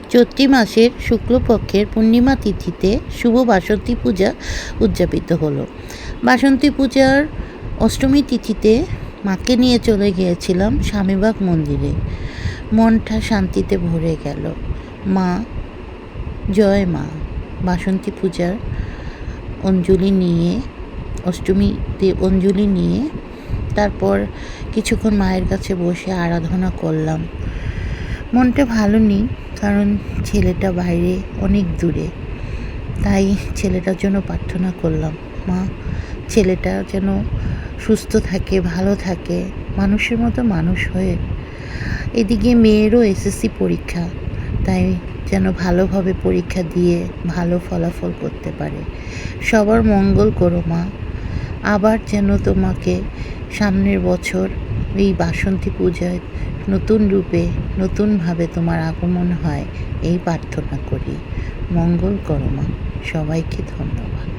চৈত্রী মাসের শুক্লপক্ষের পূর্ণিমা তিথিতে শুভ বাসন্তী পূজা উদযাপিত হলো। বাসন্তী পূজার অষ্টমী তিথিতে মাকে নিয়ে চলে গিয়েছিলাম স্বামীবাগ মন্দিরে। মনটা শান্তিতে ভরে গেল। মা, জয় মা। বাসন্তী পূজার অঞ্জলি নিয়ে, অষ্টমীতে অঞ্জলি নিয়ে তারপর কিছুক্ষণ মায়ের কাছে বসে আরাধনা করলাম। মনটা ভালো নেই, কারণ ছেলেটা বাইরে অনেক দূরে। তাই ছেলেটার জন্য প্রার্থনা করলাম, মা ছেলেটা যেন সুস্থ থাকে, ভালো থাকে, মানুষের মতো মানুষ হয়ে। এদিকে মেয়েরও এসএসসি পরীক্ষা, তাই যেন ভালোভাবে পরীক্ষা দিয়ে ভালো ফলাফল করতে পারে। সবার মঙ্গল করো মা। আবার যেন তোমাকে সামনের বছর এই বাসন্তী পূজায় নতুন রূপে, নতুনভাবে তোমার আগমন হয়, এই প্রার্থনা করি। মঙ্গল করো মা। সবাইকে ধন্যবাদ।